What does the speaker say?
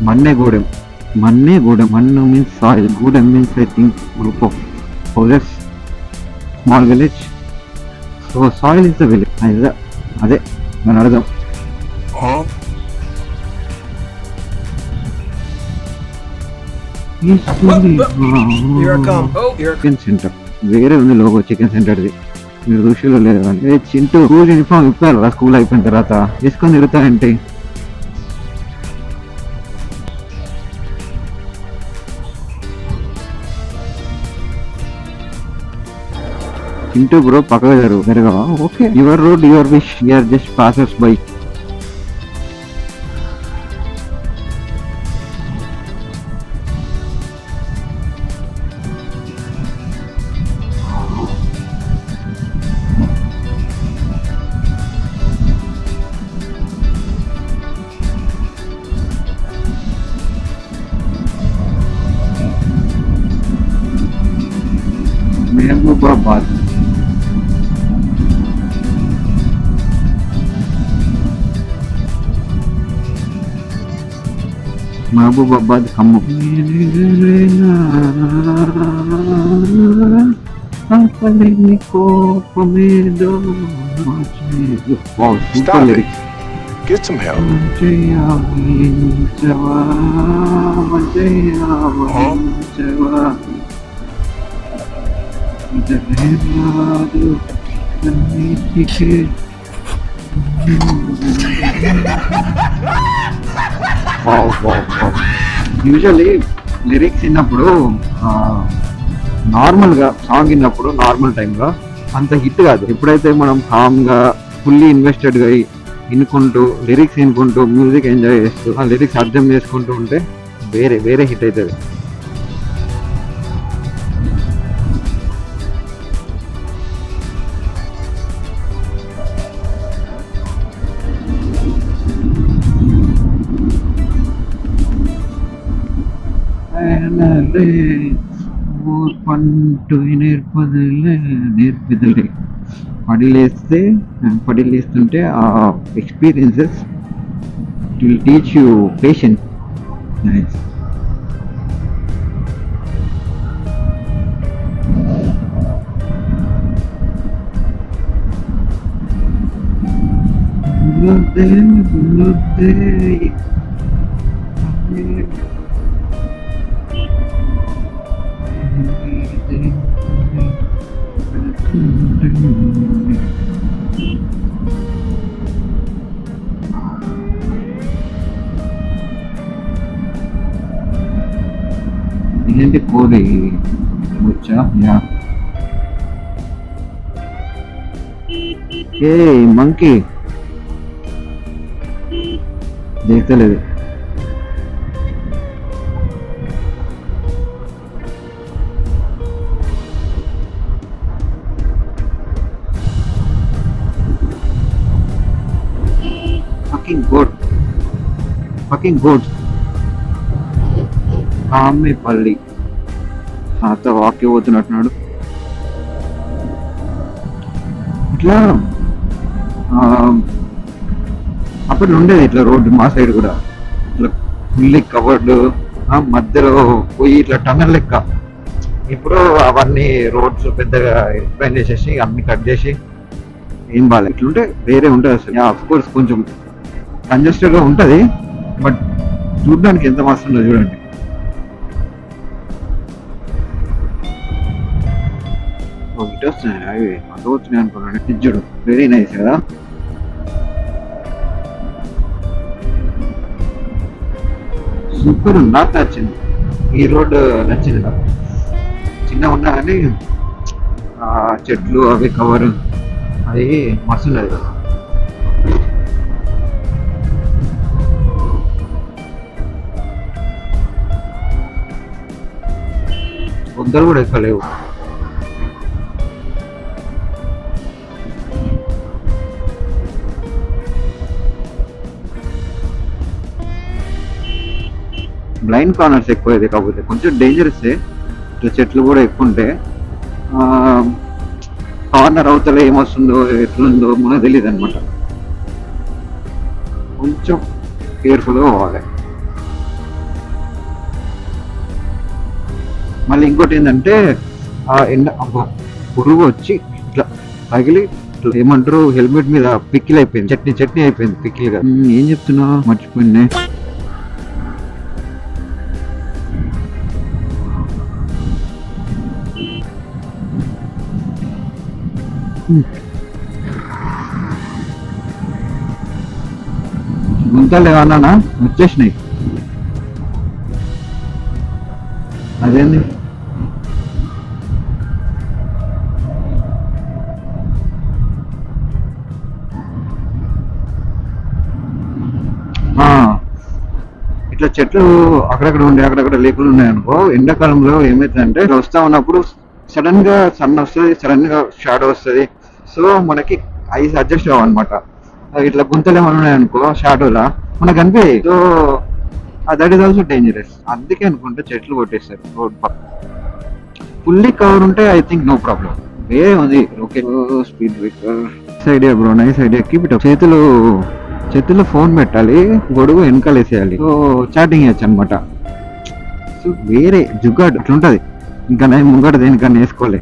Mannegudem. Mannegudem. Mannu means soil. Gudem means I think group of houses. Small village. So soil is the village. అదే మన అర్థం. Chicken centre వేరే ఉంది logo chicken సెంటర్ది. మీరు దృష్టిలో లేదు కానీ చింటూ స్కూల్ యూనిఫామ్ ఇప్పారు స్కూల్ అయిపోయిన తర్వాత వేసుకొని తిరుగుతాయంటే. చింటూ బ్రో పక్కగా జరగవా? Okay, your road your wish, you're just passers by. Mahabubabad Mahabubabad Khammam. Super lyrics. Get some help. Usually lyrics విన్నప్పుడు నార్మల్గా సాంగ్ విన్నప్పుడు నార్మల్ టైంలో అంత హిట్ కాదు. ఎప్పుడైతే మనం కామ్గా ఫుల్లీ ఇన్వెస్టెడ్గా వినుకుంటూ లిరిక్స్ వినుకుంటూ మ్యూజిక్ ఎంజాయ్ చేస్తూ ఆ లిరిక్స్ అర్థం చేసుకుంటూ ఉంటే వేరే వేరే హిట్ అవుతుంది. పంటు నేర్పదిలే పడిలేస్తుంటే ఆ experiences will teach you patience. ఇదేంటి కోడి వచ్చా? ఏ మంకీ దేఖలేదు. fucking goat. కామెపల్లి తాత వాక్య పోతున్నట్టున్నాడు. ఇట్లా అప్పట్లో ఉండేది ఇట్లా రోడ్డు మా సైడ్ కూడా ఇట్లా ఫుల్లీ కవర్డ్, మధ్యలో పోయి ఇట్లా టనల్ లెక్క. ఇప్పుడు అవన్నీ రోడ్స్ పెద్దగా ఎక్స్ప్లెయిన్ చేసేసి అన్ని కట్ చేసి ఏం బాగాలేదు. ఇట్లుంటే వేరే ఉంటుంది అసలు. అఫ్ కోర్స్ కొంచెం కంజెస్టెడ్గా ఉంటుంది, బట్ చూడడానికి ఎంత మస్తు ఉందో చూడండి. ఇటు వస్తున్నాయి అవి అటు వచ్చినాయి అనుకున్నాను. చూడు వెరీ నైస్ కదా. సూపర్, నాకు నచ్చింది ఈ రోడ్, నచ్చింది నాకు. చిన్నగా ఉన్నా కానీ చెట్లు అవి కవర్ అది మస్తు ఉన్నది కదా. బొద్దలు కూడా ఎక్కువ లేవు. బ్లైండ్ కార్నర్స్ ఎక్కువ, ఇది కాకపోతే కొంచెం డేంజరస్. ఇట్లా చెట్లు కూడా ఎక్కువ ఉంటే కార్నర్ అవతల ఏమొస్తుందో ఎట్లుందో మనకు తెలియదు అనమాట. కొంచెం కేర్ఫుల్గా పోవాలి. మళ్ళీ ఇంకోటి ఏంటంటే ఆ ఎండ అబ్బో, పురుగు వచ్చి ఇట్లా తగిలి ఇట్లా ఏమంటారు హెల్మెట్ మీద పిక్కిల్ అయిపోయింది, చట్నీ చట్నీ అయిపోయింది పిక్కిల్గా. ఏం చెప్తున్నా మర్చిపోయింది. గుంతలు ఏమన్నా వచ్చేసినాయి. అదేంది ఆ, ఇట్లా చెట్లు అక్కడక్కడ ఉండి అక్కడక్కడ లేకుండా ఉన్నాయనుకో, ఎండాకాలంలో ఏమైతుందంటే ఇట్లా వస్తా ఉన్నప్పుడు సడన్ గా సన్ వస్తుంది, సడన్ గా షాడో వస్తుంది. సో మనకి ఐస్ అడ్జస్ట్ అవ్వనమాట. ఇట్లా గుంతలు ఏమైనా ఉన్నాయనుకో షాడోలా మనకు అనిపించాయి. So that is also dangerous. అందుకే అనుకుంటే చెట్లు కొట్టేస్తారు రోడ్ పక్క. ఫుల్లీ కవర్ ఉంటే ఐ థింక్ నో ప్రాబ్లం. వేరే ఉంది okay. Speed breaker idea bro, nice idea. Keep it up. చేతిలో ఫోన్ పెట్టాలి, గొడుగు వెనకాల వేసేయాలి, సో చాటింగ్ చేయొచ్చు అనమాట. సో వేరే జుగాడ్ అట్లుంటది. ఇంకా నేను ముంగట దేనికన్నా వేసుకోలే.